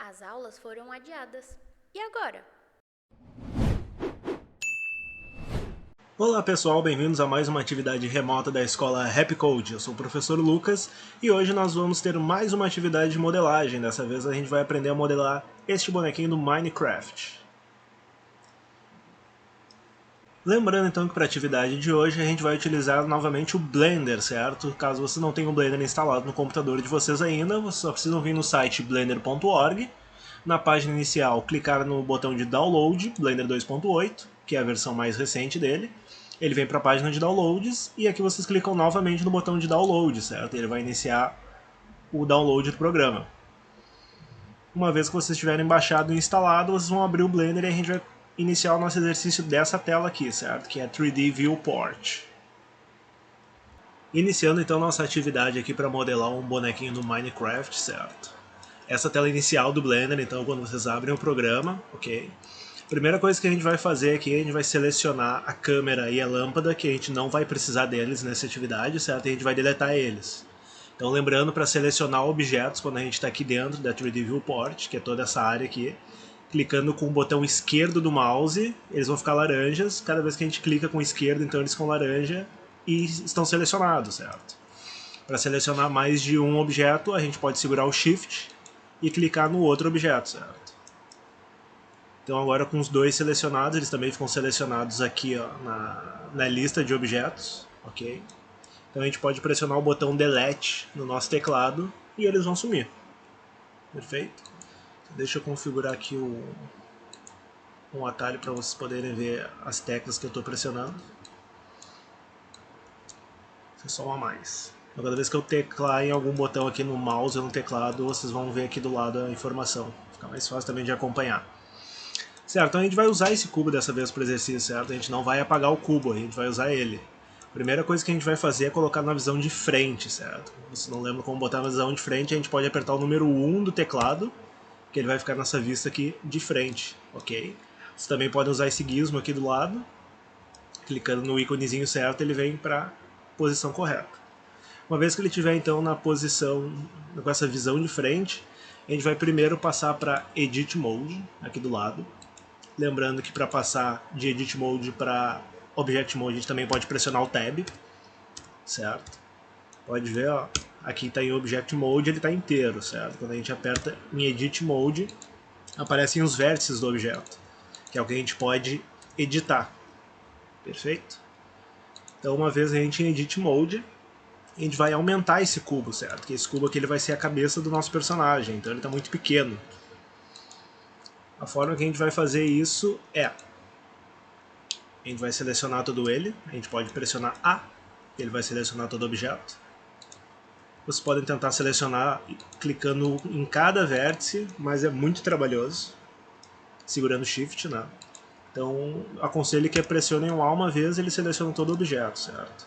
As aulas foram adiadas. E agora? Olá pessoal, bem-vindos a mais uma atividade remota da escola Happy Code. Eu sou o professor Lucas e hoje nós vamos ter mais uma atividade de modelagem. Dessa vez a gente vai aprender a modelar este bonequinho do Minecraft. Lembrando então que para a atividade de hoje a gente vai utilizar novamente o Blender, certo? Caso você não tenha o Blender instalado no computador de vocês ainda, vocês só precisam vir no site blender.org. Na página inicial, clicar no botão de Download, Blender 2.8, que é a versão mais recente dele. Ele vem para a página de downloads e aqui vocês clicam novamente no botão de download, certo? Ele vai iniciar o download do programa. Uma vez que vocês tiverem baixado e instalado, vocês vão abrir o Blender e a gente vai iniciar o nosso exercício dessa tela aqui, certo? Que é 3D Viewport. Iniciando então nossa atividade aqui para modelar um bonequinho do Minecraft, certo? Essa tela inicial do Blender, então quando vocês abrem o programa, ok? Primeira coisa que a gente vai fazer aqui, a gente vai selecionar a câmera e a lâmpada, que a gente não vai precisar deles nessa atividade, certo? E a gente vai deletar eles. Então lembrando para selecionar objetos quando a gente está aqui dentro da 3D Viewport, que é toda essa área aqui, clicando com o botão esquerdo do mouse, eles vão ficar laranjas. Cada vez que a gente clica com o esquerdo, então eles ficam laranja e estão selecionados, certo? Para selecionar mais de um objeto, a gente pode segurar o Shift e clicar no outro objeto, certo? Então agora com os dois selecionados, eles também ficam selecionados aqui ó, na lista de objetos, ok? Então a gente pode pressionar o botão Delete no nosso teclado e eles vão sumir. Perfeito? Deixa eu configurar aqui um atalho para vocês poderem ver as teclas que eu estou pressionando. Isso é só uma a mais. Então, cada vez que eu teclar em algum botão aqui no mouse ou no teclado, vocês vão ver aqui do lado a informação. Fica mais fácil também de acompanhar. Certo, então a gente vai usar esse cubo dessa vez para o exercício, certo? A gente não vai apagar o cubo, a gente vai usar ele. A primeira coisa que a gente vai fazer é colocar na visão de frente, certo? Se não lembra como botar na visão de frente, a gente pode apertar o número 1 do teclado, que ele vai ficar nessa vista aqui de frente, ok? Você também pode usar esse gizmo aqui do lado, clicando no íconezinho certo, ele vem para a posição correta. Uma vez que ele estiver então na posição, com essa visão de frente, a gente vai primeiro passar para Edit Mode, aqui do lado. Lembrando que para passar de Edit Mode para Object Mode, a gente também pode pressionar o Tab, certo? Pode ver, ó, aqui está em Object Mode, ele está inteiro, certo? Quando a gente aperta em Edit Mode, aparecem os vértices do objeto, que é o que a gente pode editar, perfeito? Então uma vez a gente em Edit Mode, a gente vai aumentar esse cubo, certo? Que esse cubo aqui ele vai ser a cabeça do nosso personagem, então ele está muito pequeno. A forma que a gente vai fazer isso é... A gente vai selecionar todo ele, a gente pode pressionar A, ele vai selecionar todo o objeto. Vocês podem tentar selecionar clicando em cada vértice, mas é muito trabalhoso, segurando Shift, né? Então, aconselho que pressionem o A uma vez e ele seleciona todo o objeto, certo?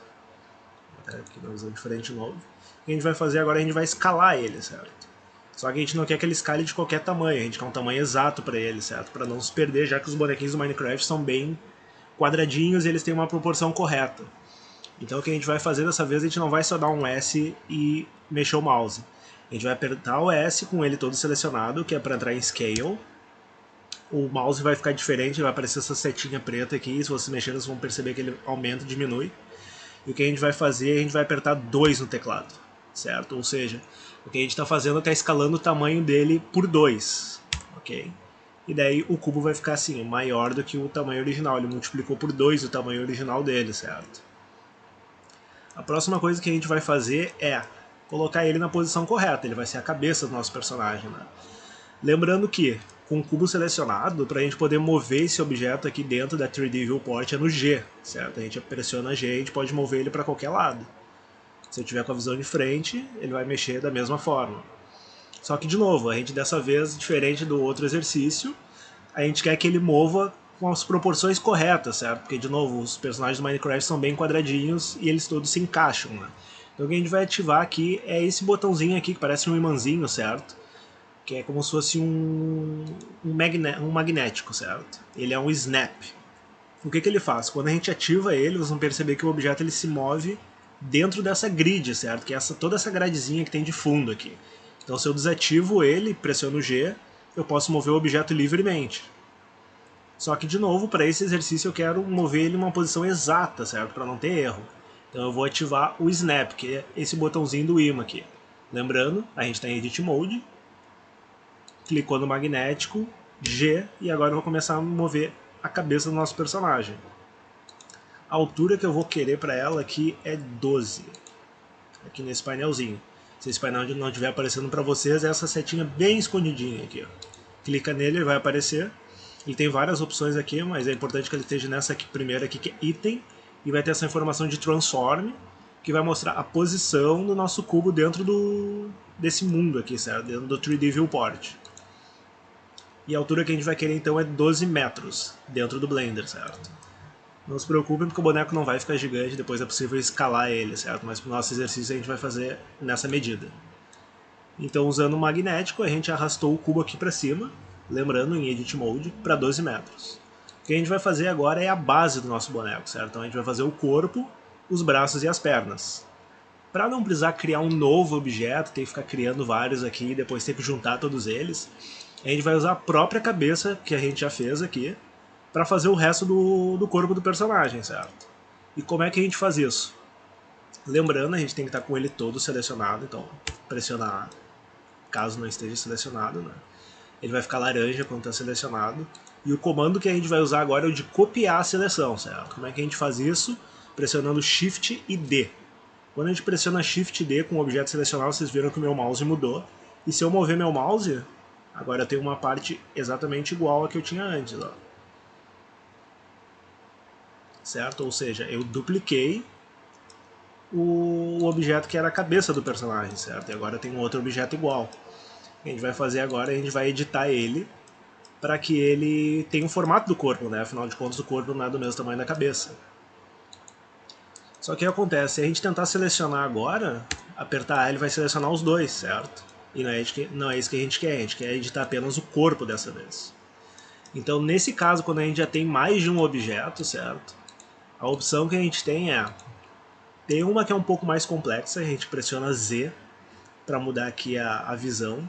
Aqui na visão de frente de novo. O que a gente vai fazer agora, a gente vai escalar ele, certo? Só que a gente não quer que ele escale de qualquer tamanho, a gente quer um tamanho exato para ele, certo? Para não se perder, já que os bonequinhos do Minecraft são bem quadradinhos e eles têm uma proporção correta. Então o que a gente vai fazer dessa vez, a gente não vai só dar um S e mexer o mouse. A gente vai apertar o S com ele todo selecionado, que é para entrar em Scale. O mouse vai ficar diferente, vai aparecer essa setinha preta aqui, e se vocês mexerem vocês vão perceber que ele aumenta e diminui. E o que a gente vai fazer, a gente vai apertar 2 no teclado, certo? Ou seja, o que a gente está fazendo é estar escalando o tamanho dele por 2, ok? E daí o cubo vai ficar assim, maior do que o tamanho original, ele multiplicou por 2 o tamanho original dele, certo? A próxima coisa que a gente vai fazer é colocar ele na posição correta, ele vai ser a cabeça do nosso personagem, né? Lembrando que, com o cubo selecionado, para a gente poder mover esse objeto aqui dentro da 3D Viewport é no G, certo? A gente pressiona G e a gente pode mover ele para qualquer lado. Se eu tiver com a visão de frente, ele vai mexer da mesma forma. Só que, de novo, a gente dessa vez, diferente do outro exercício, a gente quer que ele mova com as proporções corretas, certo? Porque, de novo, os personagens do Minecraft são bem quadradinhos e eles todos se encaixam, né? Então o que a gente vai ativar aqui é esse botãozinho aqui, que parece um imãzinho, certo? Que é como se fosse um magnético, certo? Ele é um snap. O que ele faz? Quando a gente ativa ele, vocês vão perceber que o objeto ele se move dentro dessa grid, certo? Que é toda essa gradezinha que tem de fundo aqui. Então se eu desativo ele, pressiono o G, eu posso mover o objeto livremente. Só que, de novo, para esse exercício eu quero mover ele em uma posição exata, certo? Para não ter erro. Então eu vou ativar o Snap, que é esse botãozinho do imã aqui. Lembrando, a gente está em Edit Mode, clicou no magnético, G, e agora eu vou começar a mover a cabeça do nosso personagem. A altura que eu vou querer para ela aqui é 12, aqui nesse painelzinho. Se esse painel não estiver aparecendo para vocês, é essa setinha bem escondidinha aqui. Ó. Clica nele, ele vai aparecer. Ele tem várias opções aqui, mas é importante que ele esteja nessa aqui, primeira aqui, que é Item, e vai ter essa informação de Transform, que vai mostrar a posição do nosso cubo dentro desse mundo aqui, certo? Dentro do 3D Viewport. E a altura que a gente vai querer então é 12 metros dentro do Blender, certo? Não se preocupem porque o boneco não vai ficar gigante, depois é possível escalar ele, certo? Mas para o nosso exercício a gente vai fazer nessa medida. Então, usando o magnético, a gente arrastou o cubo aqui para cima, lembrando em Edit Mode, para 12 metros. O que a gente vai fazer agora é a base do nosso boneco, certo? Então a gente vai fazer o corpo, os braços e as pernas. Para não precisar criar um novo objeto, ter que ficar criando vários aqui e depois ter que juntar todos eles, a gente vai usar a própria cabeça que a gente já fez aqui para fazer o resto do corpo do personagem, certo? E como é que a gente faz isso? Lembrando, a gente tem que estar com ele todo selecionado, então pressionar A, caso não esteja selecionado, né? Ele vai ficar laranja quando está selecionado. E o comando que a gente vai usar agora é o de copiar a seleção, certo? Como é que a gente faz isso? Pressionando Shift e D. Quando a gente pressiona Shift e D com o objeto selecionado, vocês viram que o meu mouse mudou. E se eu mover meu mouse, agora eu tenho uma parte exatamente igual a que eu tinha antes, ó. Certo? Ou seja, eu dupliquei o objeto que era a cabeça do personagem, certo? E agora tem um outro objeto igual. O que a gente vai fazer agora, a gente vai editar ele para que ele tenha o formato do corpo, né? Afinal de contas, o corpo não é do mesmo tamanho da cabeça. Só que o que acontece? Se a gente tentar selecionar agora, apertar A, ele vai selecionar os dois, certo? E não é isso que a gente quer. A gente quer editar apenas o corpo dessa vez. Então, nesse caso, quando a gente já tem mais de um objeto, certo? A opção que a gente tem é... Tem uma que é um pouco mais complexa, a gente pressiona Z para mudar aqui a visão.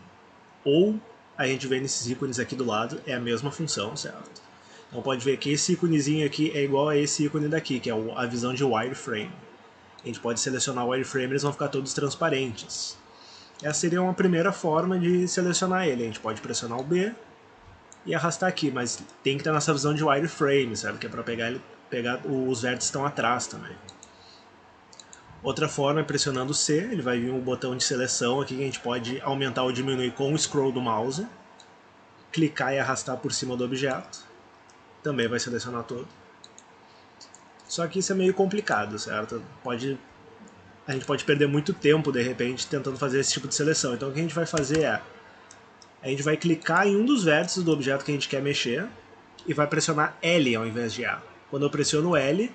Ou a gente vem nesses ícones aqui do lado, é a mesma função, certo? Então pode ver que esse íconezinho aqui é igual a esse ícone daqui, que é a visão de wireframe. A gente pode selecionar o wireframe e eles vão ficar todos transparentes. Essa seria uma primeira forma de selecionar ele. A gente pode pressionar o B e arrastar aqui, mas tem que estar nessa visão de wireframe, certo? Que é para pegar os vértices que estão atrás também. Outra forma é pressionando C, ele vai vir um botão de seleção aqui que a gente pode aumentar ou diminuir com o scroll do mouse. Clicar e arrastar por cima do objeto. Também vai selecionar todo. Só que isso é meio complicado, certo? A gente pode perder muito tempo, de repente, tentando fazer esse tipo de seleção. Então o que a gente vai fazer é... A gente vai clicar em um dos vértices do objeto que a gente quer mexer e vai pressionar L ao invés de A. Quando eu pressiono L,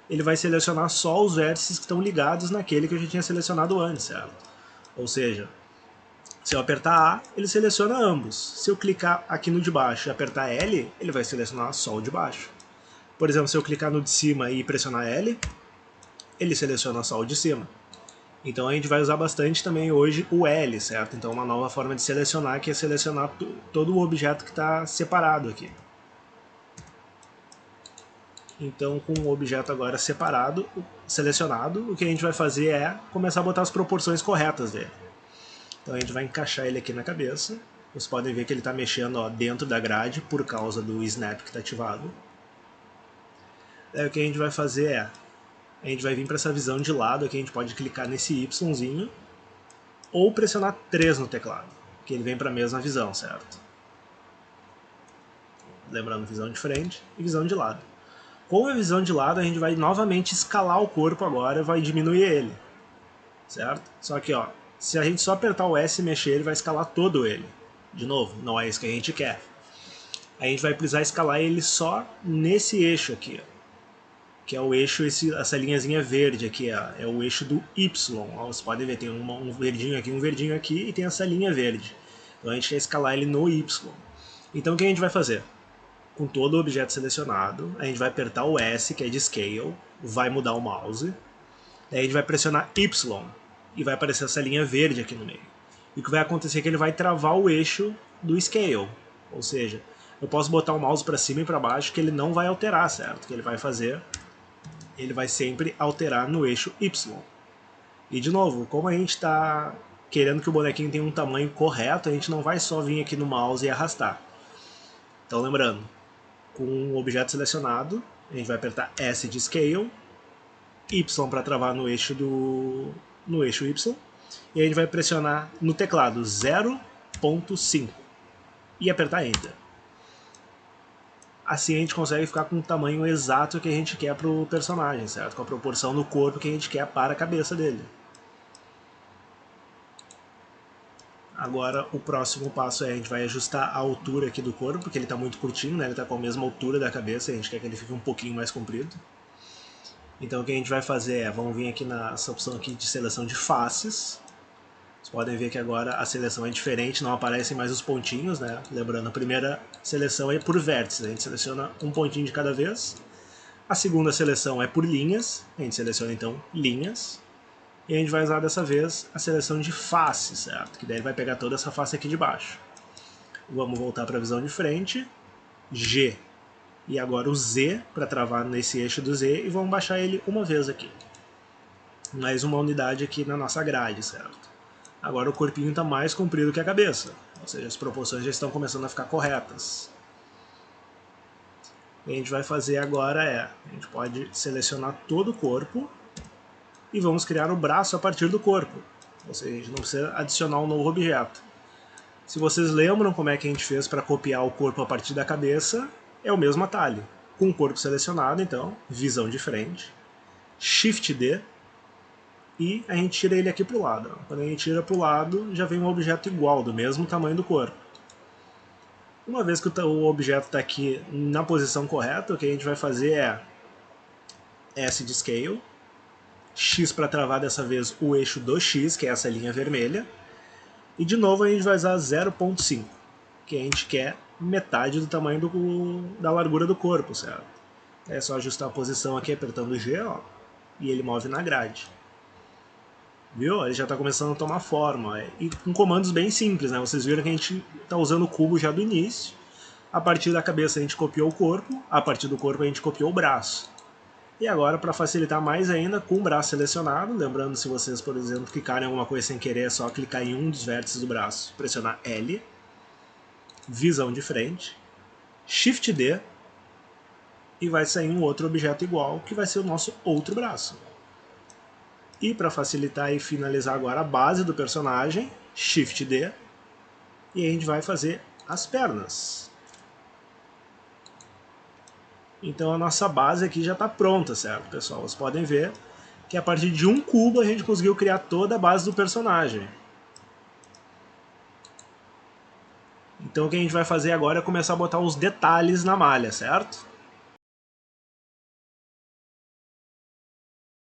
ele vai selecionar só os vértices que estão ligados naquele que eu já tinha selecionado antes, certo? Ou seja, se eu apertar A, ele seleciona ambos. Se eu clicar aqui no de baixo e apertar L, ele vai selecionar só o de baixo. Por exemplo, se eu clicar no de cima e pressionar L, ele seleciona só o de cima. Então a gente vai usar bastante também hoje o L, certo? Então uma nova forma de selecionar que é selecionar todo o objeto que está separado aqui. Então, com o objeto agora separado, selecionado, o que a gente vai fazer é começar a botar as proporções corretas dele. Então a gente vai encaixar ele aqui na cabeça. Vocês podem ver que ele está mexendo, ó, dentro da grade por causa do Snap que está ativado. Daí o que a gente vai fazer é... A gente vai vir para essa visão de lado, aqui a gente pode clicar nesse Yzinho ou pressionar 3 no teclado, que ele vem para a mesma visão, certo? Lembrando, visão de frente e visão de lado. Com a visão de lado, a gente vai novamente escalar o corpo agora e vai diminuir ele, certo? Só que, ó, se a gente só apertar o S e mexer, ele vai escalar todo ele. De novo, não é isso que a gente quer. A gente vai precisar escalar ele só nesse eixo aqui, ó, que é o eixo, essa linhazinha verde aqui, ó, é o eixo do Y. Ó, vocês podem ver, tem um verdinho aqui e tem essa linha verde. Então a gente quer escalar ele no Y. Então o que a gente vai fazer? Com todo o objeto selecionado, a gente vai apertar o S, que é de Scale, vai mudar o mouse, daí a gente vai pressionar Y, e vai aparecer essa linha verde aqui no meio. E o que vai acontecer é que ele vai travar o eixo do Scale. Ou seja, eu posso botar o mouse para cima e para baixo que ele não vai alterar, certo? O que ele vai fazer, ele vai sempre alterar no eixo Y. E de novo, como a gente está querendo que o bonequinho tenha um tamanho correto, a gente não vai só vir aqui no mouse e arrastar. Então lembrando, com o objeto selecionado, a gente vai apertar S de Scale, Y para travar no eixo Y, e a gente vai pressionar no teclado 0.5 e apertar Enter. Assim a gente consegue ficar com o tamanho exato que a gente quer para o personagem, certo? Com a proporção do corpo que a gente quer para a cabeça dele. Agora o próximo passo é a gente vai ajustar a altura aqui do corpo, porque ele está muito curtinho, né? Ele está com a mesma altura da cabeça, a gente quer que ele fique um pouquinho mais comprido. Então o que a gente vai fazer é, vamos vir aqui nessa opção aqui de seleção de faces. Vocês podem ver que agora a seleção é diferente, não aparecem mais os pontinhos, né? Lembrando, a primeira seleção é por vértices, a gente seleciona um pontinho de cada vez. A segunda seleção é por linhas, a gente seleciona então linhas. E a gente vai usar dessa vez a seleção de face, certo? Que daí ele vai pegar toda essa face aqui de baixo. Vamos voltar para a visão de frente. G. E agora o Z, para travar nesse eixo do Z, e vamos baixar ele uma vez aqui. Mais uma unidade aqui na nossa grade, certo? Agora o corpinho está mais comprido que a cabeça. Ou seja, as proporções já estão começando a ficar corretas. O que a gente vai fazer agora é, a gente pode selecionar todo o corpo, e vamos criar o braço a partir do corpo. Ou seja, a gente não precisa adicionar um novo objeto. Se vocês lembram como é que a gente fez para copiar o corpo a partir da cabeça, é o mesmo atalho. Com o corpo selecionado, então, visão de frente, Shift D, e a gente tira ele aqui para o lado. Quando a gente tira para o lado, já vem um objeto igual, do mesmo tamanho do corpo. Uma vez que o objeto está aqui na posição correta, o que a gente vai fazer é S de Scale, X para travar dessa vez o eixo do X, que é essa linha vermelha. E de novo a gente vai usar 0.5, que a gente quer metade do tamanho da largura do corpo, certo? É só ajustar a posição aqui apertando G, ó, e ele move na grade. Viu? Ele já está começando a tomar forma. E com comandos bem simples, né? Vocês viram que a gente está usando o cubo já do início. A partir da cabeça a gente copiou o corpo, a partir do corpo a gente copiou o braço. E agora, para facilitar mais ainda, com o braço selecionado, lembrando, se vocês, por exemplo, clicarem em alguma coisa sem querer, é só clicar em um dos vértices do braço, pressionar L, visão de frente, Shift D, e vai sair um outro objeto igual, que vai ser o nosso outro braço. E para facilitar e finalizar agora a base do personagem, Shift D, e a gente vai fazer as pernas. Então a nossa base aqui já está pronta, certo, pessoal? Vocês podem ver que a partir de um cubo a gente conseguiu criar toda a base do personagem. Então o que a gente vai fazer agora é começar a botar os detalhes na malha, certo?